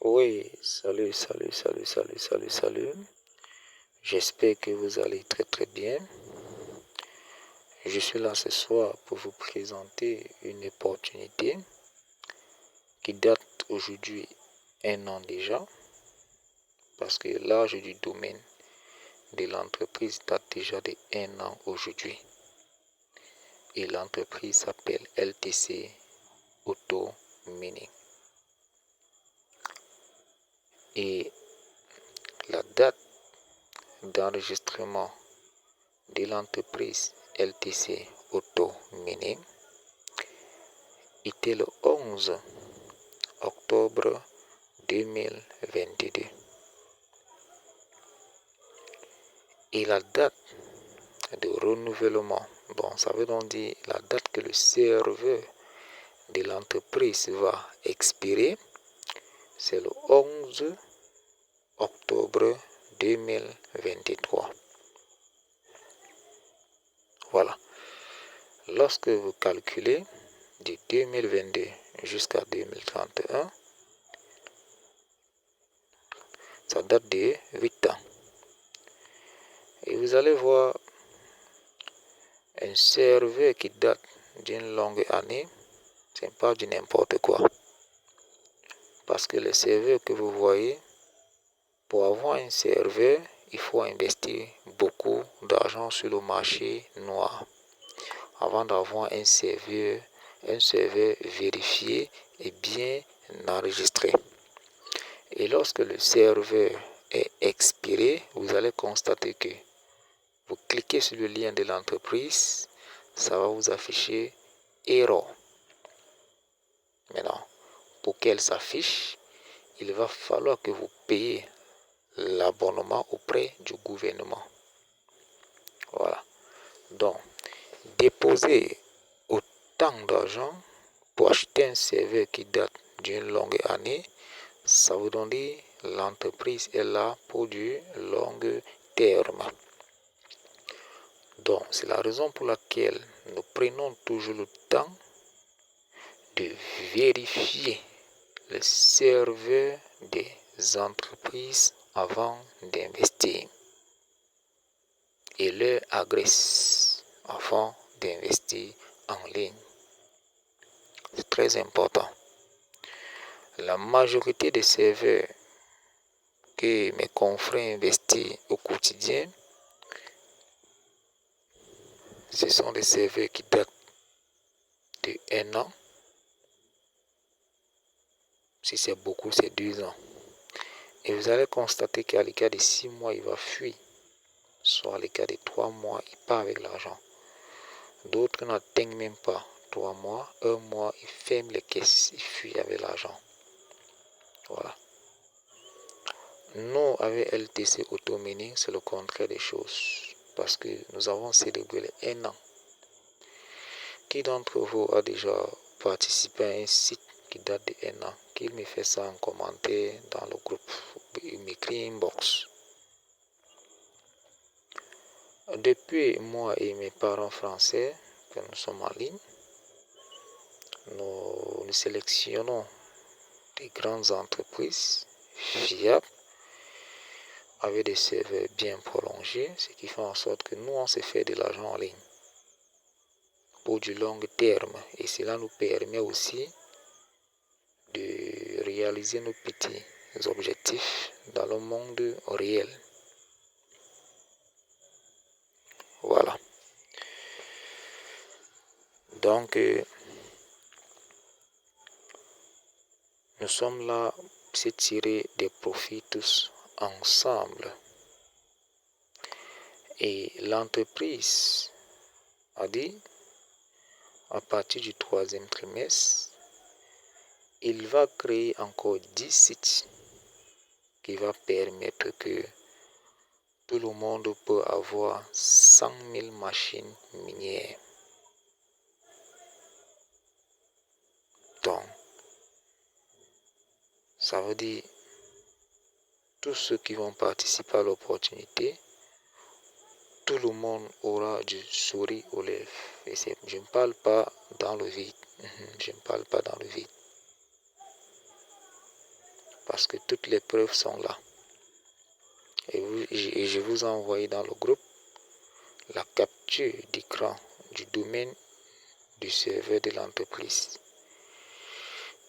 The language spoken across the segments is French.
Oui, salut. J'espère que vous allez très bien. Je suis là ce soir pour vous présenter une opportunité qui date aujourd'hui 1 an déjà, parce que l'âge du domaine de l'entreprise date déjà de 1 an aujourd'hui. Et l'entreprise s'appelle LTC Auto Mining. Et la date d'enregistrement de l'entreprise LTC Auto Mining était le 11 octobre 2022. Et la date de renouvellement, ça veut donc dire la date que le serveur de l'entreprise va expirer, c'est le 11 octobre 2023. Voilà. Lorsque vous calculez de 2022 jusqu'à 2031, ça date de 8 ans. Et vous allez voir un serveur qui date d'une longue année, ce n'est pas du n'importe quoi. Parce que le serveur que vous voyez, pour avoir un serveur, il faut investir beaucoup d'argent sur le marché noir avant d'avoir un serveur vérifié et bien enregistré. Et lorsque le serveur est expiré, vous allez constater que vous cliquez sur le lien de l'entreprise, ça va vous afficher erreur. Maintenant, pour qu'elle s'affiche, il va falloir que vous payiez l'abonnement auprès du gouvernement. Voilà. Donc, déposer autant d'argent pour acheter un serveur qui date d'une longue année, ça veut donc dire l'entreprise est là pour du long terme. Donc, c'est la raison pour laquelle nous prenons toujours le temps de vérifier le serveur des entreprises avant d'investir et leur adresse avant d'investir en ligne. C'est très important. La majorité des serveurs que mes confrères investissent au quotidien, ce sont des serveurs qui datent de 1 an. Si c'est beaucoup, c'est 2 ans. Et vous allez constater qu'à l'écart de 6 mois, il va fuir. Soit à l'écart de 3 mois, il part avec l'argent. D'autres n'atteignent même pas 3 mois, 1 mois, ils ferment les caisses, ils fuient avec l'argent. Voilà. Nous, avec LTC Auto Mining, c'est le contraire des choses. Parce que nous avons célébré les 1 an. Qui d'entre vous a déjà participé à un site qui date de 1 an? Qu'il me fait ça en commentaire dans le groupe. Il m'écrit inbox. Depuis moi et mes parents français, que nous sommes en ligne, nous sélectionnons des grandes entreprises fiables avec des serveurs bien prolongés, ce qui fait en sorte que nous, on se fait de l'argent en ligne pour du long terme. Et cela nous permet aussi de réaliser nos petits objectifs dans le monde réel. Voilà. Donc, nous sommes là pour tirer des profits tous ensemble. Et l'entreprise a dit, à partir du 3e trimestre, il va créer encore 10 sites qui va permettre que tout le monde peut avoir 100 000 machines minières. Donc, ça veut dire tous ceux qui vont participer à l'opportunité, tout le monde aura du sourire aux lèvres. Et je ne parle pas dans le vide. Je ne parle pas dans le vide. parce que toutes les preuves sont là. Et je vous ai envoyé dans le groupe la capture d'écran du domaine du serveur de l'entreprise.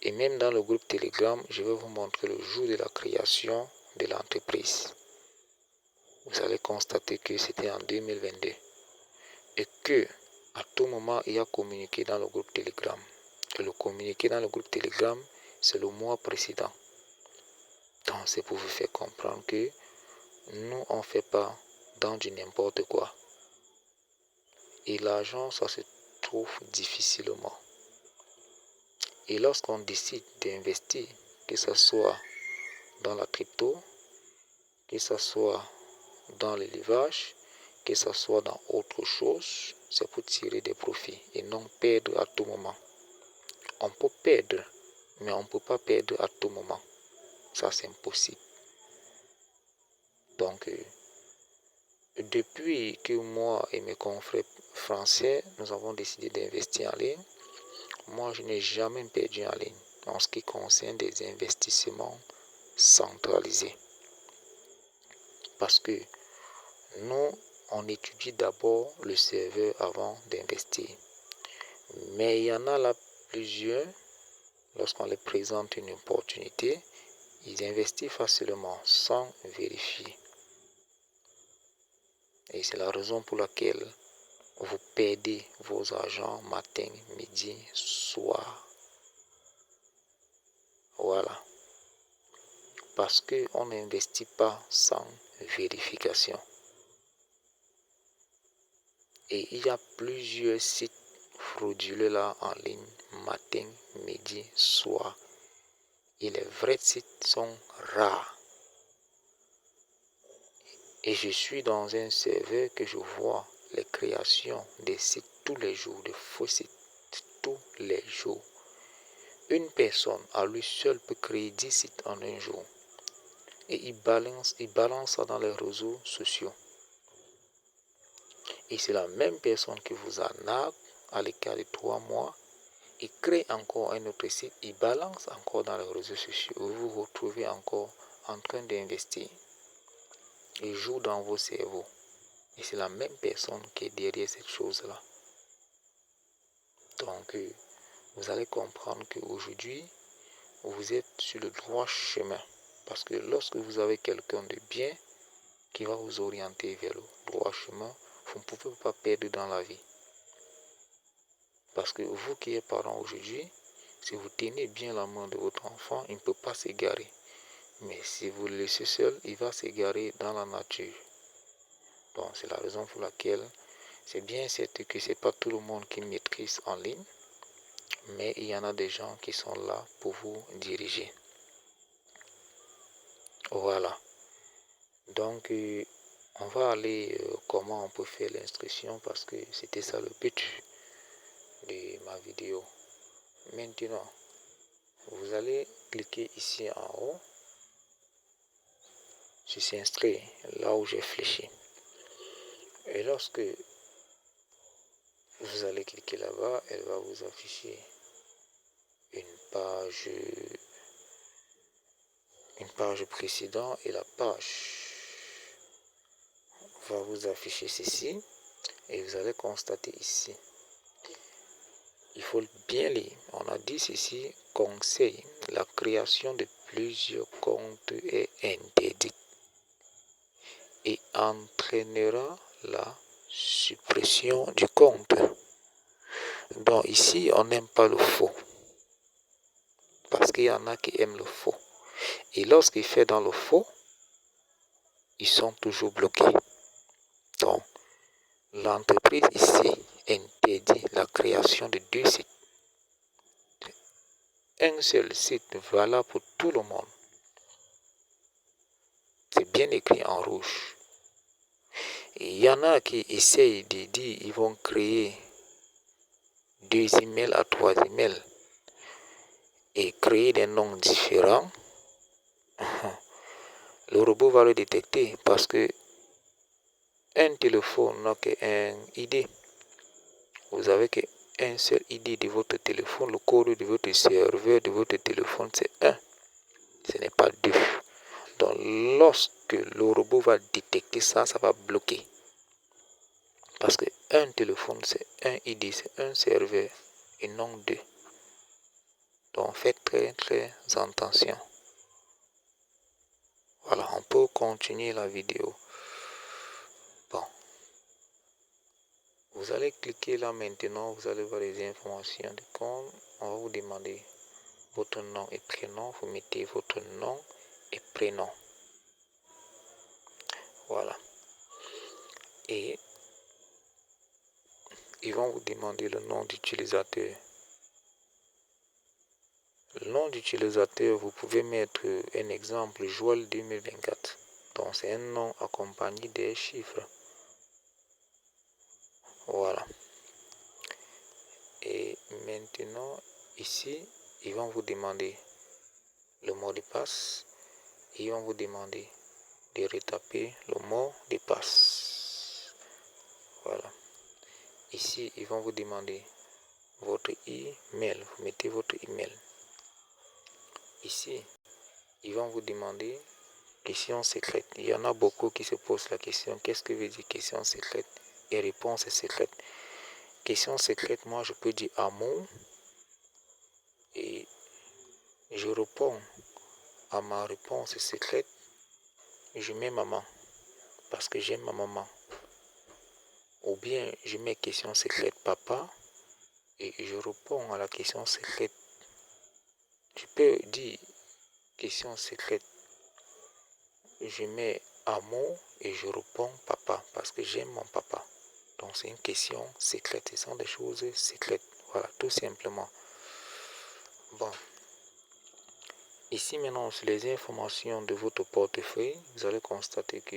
Et même dans le groupe Telegram, je vais vous montrer le jour de la création de l'entreprise. Vous allez constater que c'était en 2022 et que à tout moment il y a communiqué dans le groupe Telegram. Et le communiqué dans le groupe Telegram, c'est le mois précédent. Donc c'est pour vous faire comprendre que nous on ne fait pas dans du n'importe quoi. Et l'argent, ça se trouve difficilement. Et lorsqu'on décide d'investir, que ce soit dans la crypto, que ce soit dans l'élevage, que ce soit dans autre chose, c'est pour tirer des profits et non perdre à tout moment. On peut perdre, mais on ne peut pas perdre à tout moment. Ça, c'est impossible. Donc, depuis que moi et mes confrères français, nous avons décidé d'investir en ligne, moi, je n'ai jamais perdu en ligne en ce qui concerne des investissements centralisés. Parce que nous, on étudie d'abord le serveur avant d'investir. Mais il y en a là plusieurs, lorsqu'on les présente une opportunité, ils investissent facilement sans vérifier. Et c'est la raison pour laquelle vous perdez vos argent matin, midi, soir. Voilà. Parce qu'on n'investit pas sans vérification. Et il y a plusieurs sites frauduleux là en ligne, matin, midi, soir. Et les vrais sites sont rares. Et je suis dans un serveur que je vois les créations des sites tous les jours, de faux sites tous les jours. Une personne à lui seul peut créer 10 sites en un jour. Et il balance ça dans les réseaux sociaux. Et c'est la même personne qui vous arnaque à l'écart de 3 mois. Il crée encore un autre site, il balance encore dans les réseaux sociaux. Vous vous retrouvez encore en train d'investir. Il joue dans vos cerveaux. Et c'est la même personne qui est derrière cette chose-là. Donc, vous allez comprendre qu'aujourd'hui, vous êtes sur le droit chemin. Parce que lorsque vous avez quelqu'un de bien qui va vous orienter vers le droit chemin, vous ne pouvez pas perdre dans la vie. Parce que vous qui êtes parent aujourd'hui, si vous tenez bien la main de votre enfant, il ne peut pas s'égarer. Mais si vous le laissez seul, il va s'égarer dans la nature. Donc c'est la raison pour laquelle c'est bien certain que ce n'est pas tout le monde qui maîtrise en ligne, mais il y en a des gens qui sont là pour vous diriger. Voilà. Donc on va aller comment on peut faire l'instruction parce que c'était ça le but de ma vidéo. Maintenant, vous allez cliquer ici en haut sur s'inscrire, là où j'ai fléchi. Et lorsque vous allez cliquer là-bas, elle va vous afficher une page précédente et la page va vous afficher ceci et vous allez constater ici. Il faut bien lire. On a dit ceci, conseil, la création de plusieurs comptes est interdite et entraînera la suppression du compte. Donc ici, on n'aime pas le faux. Parce qu'il y en a qui aiment le faux. Et lorsqu'ils font dans le faux, ils sont toujours bloqués. Donc, l'entreprise ici interdit la création de 2 sites. Un seul site valable pour tout le monde. C'est bien écrit en rouge. Et il y en a qui essayent de dire qu'ils vont créer 2 emails à 3 emails et créer des noms différents. Le robot va le détecter parce que un téléphone n'a qu'un ID. Vous avez qu'un seul ID de votre téléphone. Le code de votre serveur de votre téléphone, c'est 1. Ce n'est pas 2. lorsque le robot va détecter ça, ça va bloquer. Parce que un téléphone, c'est un ID, c'est un serveur et non deux. Donc faites très attention. Voilà, on peut continuer la vidéo. Bon. Vous allez cliquer là maintenant, vous allez voir les informations de compte. On va vous demander votre nom et prénom. Vous mettez votre nom et prénom. Voilà. Et ils vont vous demander le nom d'utilisateur. Le nom d'utilisateur, vous pouvez mettre un exemple, Joël 2024. Donc c'est un nom accompagné des chiffres. Voilà. Et maintenant, ici, ils vont vous demander le mot de passe. Ils vont vous demander de retaper le mot de passe. Voilà. Ici, ils vont vous demander votre email. Vous mettez votre email. Ici, ils vont vous demander question secrète. Il y en a beaucoup qui se posent la question, qu'est-ce que veut dire question secrète? Et réponse est secrète. Question secrète, moi je peux dire amour. Et je réponds à ma réponse secrète. Je mets maman. Parce que j'aime ma maman. Ou bien je mets question secrète papa. Et je réponds à la question secrète. Je peux dire question secrète. Je mets amour et je réponds papa parce que j'aime mon papa. Donc c'est une question secrète. Ce sont des choses secrètes. Voilà, tout simplement. Bon. Ici maintenant sur les informations de votre portefeuille, vous allez constater que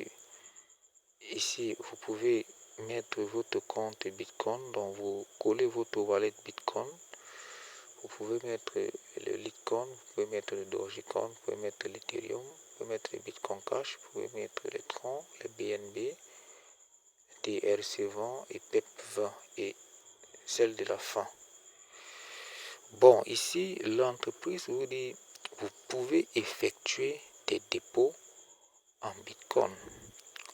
ici vous pouvez mettre votre compte Bitcoin. Donc vous collez votre wallet Bitcoin. Vous pouvez mettre le Litecoin, vous pouvez mettre le Dogecoin, vous pouvez mettre l'Ethereum, vous pouvez mettre le Bitcoin Cash, vous pouvez mettre le Tron, le BNB, TRC20 et PEP20 et celle de la fin. Bon, ici, l'entreprise vous dit, vous pouvez effectuer des dépôts en Bitcoin,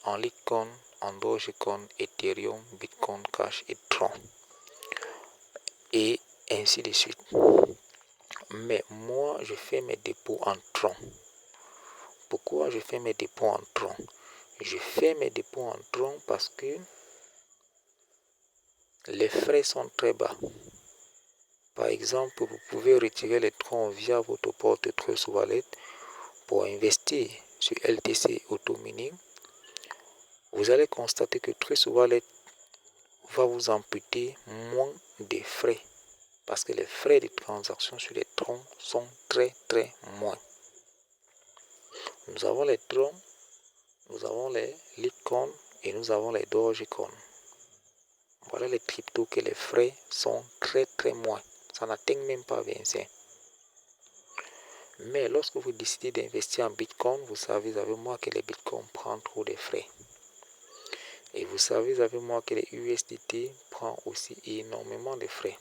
en Litecoin, en Dogecoin, Ethereum, Bitcoin Cash et Tron. Et ainsi de suite. Mais moi, je fais mes dépôts en Tron. Pourquoi je fais mes dépôts en Tron? Je fais mes dépôts en Tron parce que les frais sont très bas. Par exemple, vous pouvez retirer les Tron via votre porte Trust Wallet pour investir sur LTC Auto Mining. Vous allez constater que Trust Wallet va vous amputer moins de frais parce que les frais de transaction sur les Tron sont très moins. Nous avons les Tron, nous avons les Litecoin et nous avons les Dogecoin. Voilà les cryptos que les frais sont très moins. Ça n'atteint même pas 25. Mais lorsque vous décidez d'investir en Bitcoin, vous savez avec moi que les Bitcoins prennent trop de frais. Et vous savez avec moi que les USDT prennent aussi énormément de frais.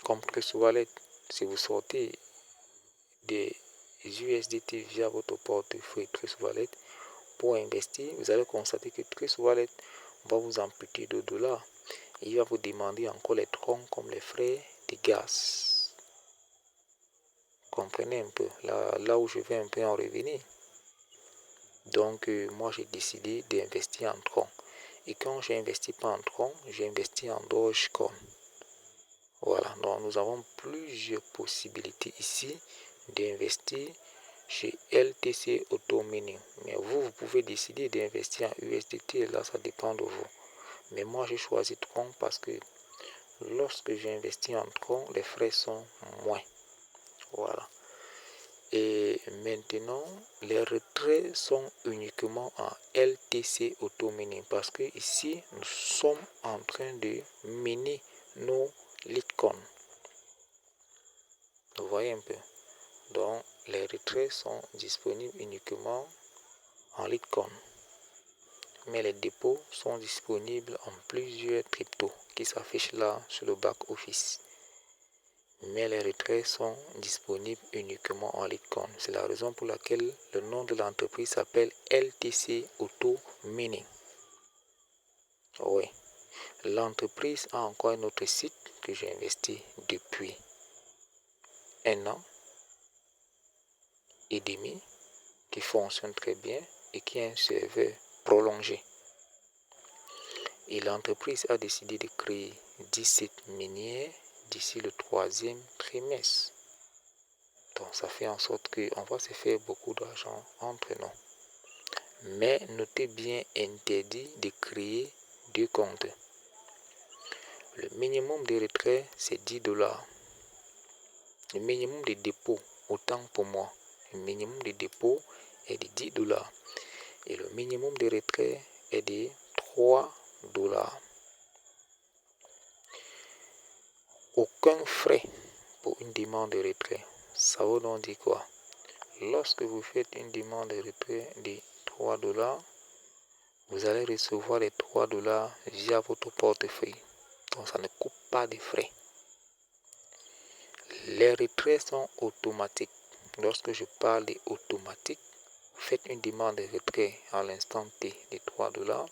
Comme Trust Wallet, si vous sortez des USDT via votre portefeuille Trust Wallet pour investir, vous allez constater que Trust Wallet va vous amputer de $. Il va vous demander encore les troncs comme les frais de gaz. Comprenez un peu, là où je vais un peu en revenir. Donc, moi, j'ai décidé d'investir en Tron. Et quand j'ai investi pas en Tron, j'ai investi en Dogecoin. Voilà, donc nous avons plusieurs possibilités ici d'investir chez LTC Auto Mining. Mais vous pouvez décider d'investir en USDT, là, ça dépend de vous. Mais moi, j'ai choisi Tron parce que lorsque j'ai investi en Tron, les frais sont moins. Voilà. Et maintenant, les retraits sont uniquement en LTC Auto Mining parce que ici, nous sommes en train de miner nos Litecoin. Vous voyez un peu. Donc, les retraits sont disponibles uniquement en Litecoin. Mais les dépôts sont disponibles en plusieurs cryptos qui s'affichent là sur le back office. mais les retraits sont disponibles uniquement en Litecoin. C'est la raison pour laquelle le nom de l'entreprise s'appelle LTC Auto Mining. Oui, l'entreprise a encore un autre site que j'ai investi depuis 1 an et demi, qui fonctionne très bien et qui a un serveur prolongé. Et l'entreprise a décidé de créer 17 minières d'ici le 3e trimestre. Donc ça fait en sorte qu'on va se faire beaucoup d'argent entre nous. Mais notez bien, interdit de créer 2 comptes. Le minimum de retrait, c'est 10 $. Le minimum de dépôt, autant pour moi, le minimum de dépôt est de 10 $. Et le minimum de retrait est de 3 $. Aucun frais pour une demande de retrait. Ça veut donc dire quoi? Lorsque vous faites une demande de retrait de 3 $, vous allez recevoir les 3 $ via votre portefeuille. Donc ça ne coupe pas de frais. Les retraits sont automatiques. Lorsque je parle d'automatique, vous faites une demande de retrait à l'instant T de 3 $,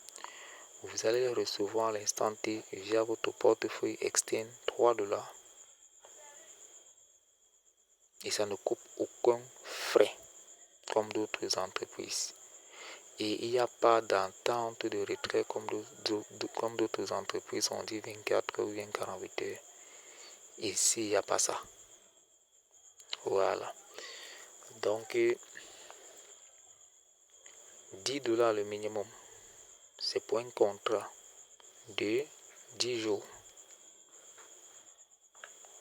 vous allez recevoir à l'instant T via votre portefeuille externe 3 $. Et ça ne coupe aucun frais comme d'autres entreprises. Et il n'y a pas d'entente de retrait comme d'autres entreprises, on dit 24 ou bien 48 heures. Ici, il n'y a pas ça. Voilà. Donc, 10 $ le minimum. C'est pour un contrat de 10 jours.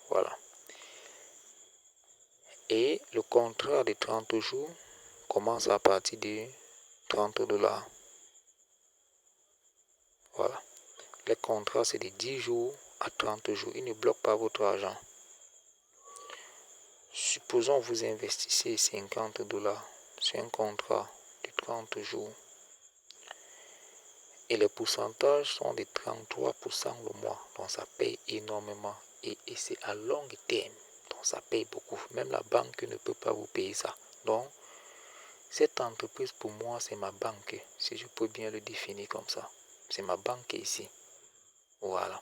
Voilà. Et le contrat de 30 jours commence à partir de 30 $. Voilà. Les contrats, c'est de 10 jours à 30 jours. Ils ne bloquent pas votre argent. Supposons que vous investissez 50 $ sur un contrat de 30 jours. Et les pourcentages sont de 33% le mois. Donc ça paye énormément. Et c'est à long terme. Donc ça paye beaucoup. Même la banque ne peut pas vous payer ça. Donc cette entreprise pour moi c'est ma banque. Si je peux bien le définir comme ça. C'est ma banque ici. Voilà.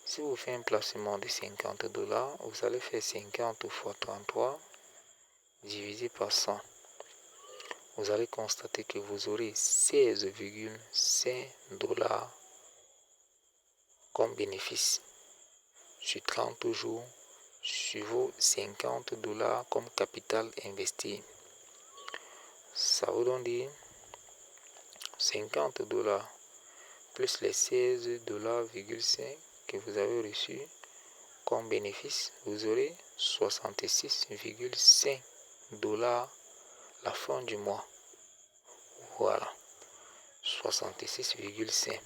Si vous faites un placement de 50 $, vous allez faire 50 fois 33 divisé par 100. Vous allez constater que vous aurez 16,5 $ comme bénéfice sur 30 jours sur vos 50 $ comme capital investi. Ça veut donc dire 50 $ plus les 16,5 $ que vous avez reçus comme bénéfice, vous aurez 66,5 $ la fin du mois. Voilà, 66,5.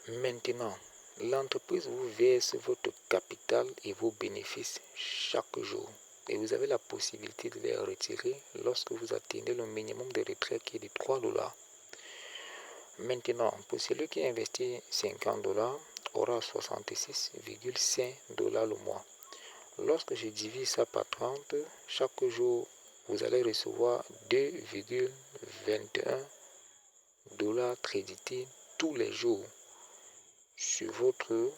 Maintenant, l'entreprise vous verse votre capital et vos bénéfices chaque jour. Et vous avez la possibilité de les retirer lorsque vous atteignez le minimum de retrait qui est de 3 $. Maintenant, pour celui qui investit 50 $ aura 66,5 $ le mois. Lorsque je divise ça par 30, chaque jour, vous allez recevoir 2,21 $ crédités tous les jours sur votre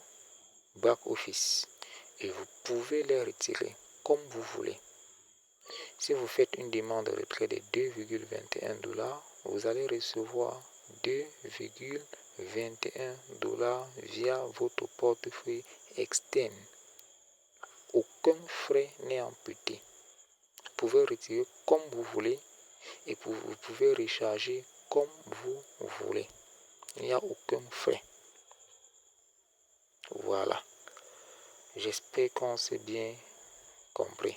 back office. Et vous pouvez les retirer comme vous voulez. Si vous faites une demande de retrait de 2,21 $, vous allez recevoir 2,21 $ via votre portefeuille externe. Aucun frais n'est imputé. Vous pouvez retirer comme vous voulez et vous pouvez recharger comme vous voulez. Il n'y a aucun frais. Voilà. J'espère qu'on s'est bien compris.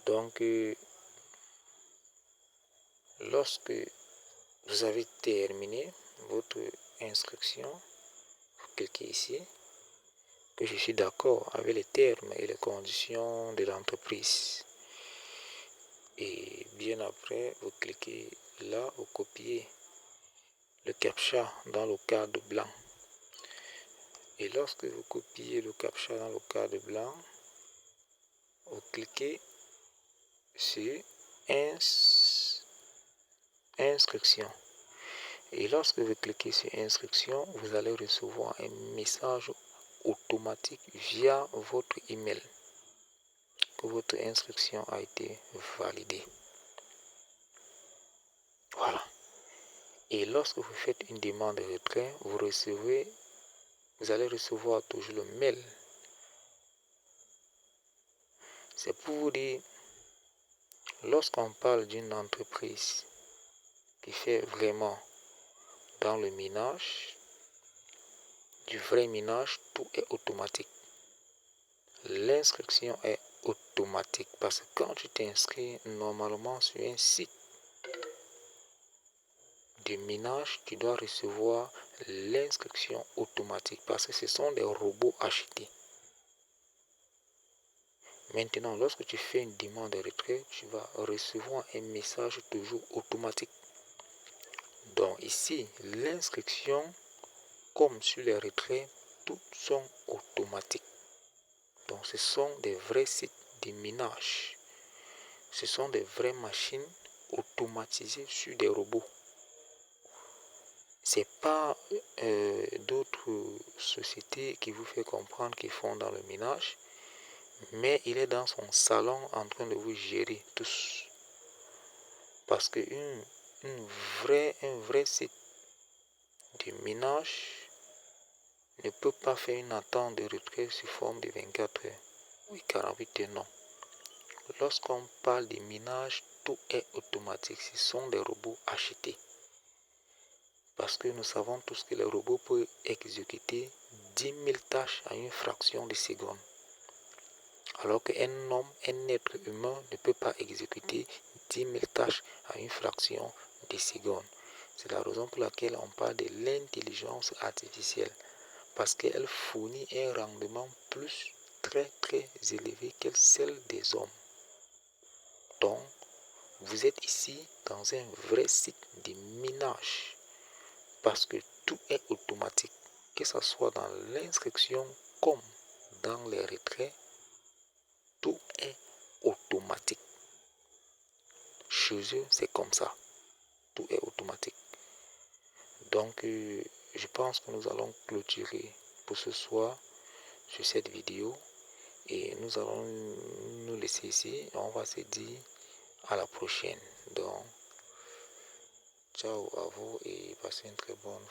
Donc, lorsque vous avez terminé votre instruction, vous cliquez ici, que je suis d'accord avec les termes et les conditions de l'entreprise. Et bien après, vous cliquez là, vous copiez le CAPTCHA dans le cadre blanc. Et lorsque vous copiez le captcha dans le cadre blanc, vous cliquez sur Instruction. Et lorsque vous cliquez sur Instruction, vous allez recevoir un message automatique via votre email que votre instruction a été validée. Voilà. Et lorsque vous faites une demande de retrait, vous allez recevoir toujours le mail. C'est pour vous dire, lorsqu'on parle d'une entreprise qui fait vraiment dans le minage, du vrai minage, tout est automatique. L'inscription est automatique parce que quand tu t'inscris normalement sur un site de minage, tu dois recevoir l'inscription automatique parce que ce sont des robots achetés. Maintenant, lorsque tu fais une demande de retrait, tu vas recevoir un message toujours automatique. Donc ici, l'inscription, comme sur les retraits, toutes sont automatiques. Donc ce sont des vrais sites de minage. Ce sont des vraies machines automatisées sur des robots. Ce n'est pas d'autres sociétés qui vous fait comprendre qu'ils font dans le minage, mais il est dans son salon en train de vous gérer tous. Parce que un vrai site de minage ne peut pas faire une attente de retrait sous forme de 24 heures. Oui, 48 heures, non. Lorsqu'on parle de minage, tout est automatique. Ce sont des robots achetés. Parce que nous savons tous que les robots peuvent exécuter 10 000 tâches en une fraction de seconde. Alors qu'un homme, un être humain ne peut pas exécuter 10 000 tâches en une fraction de seconde. C'est la raison pour laquelle on parle de l'intelligence artificielle. Parce qu'elle fournit un rendement très élevé que celle des hommes. Donc, vous êtes ici dans un vrai site de minage. Parce que tout est automatique. Que ce soit dans l'inscription comme dans les retraits, tout est automatique. Chez eux, c'est comme ça. Tout est automatique. Donc, je pense que nous allons clôturer pour ce soir sur cette vidéo. Et nous allons nous laisser ici. On va se dire à la prochaine. Donc, ciao à vous et passez une très bonne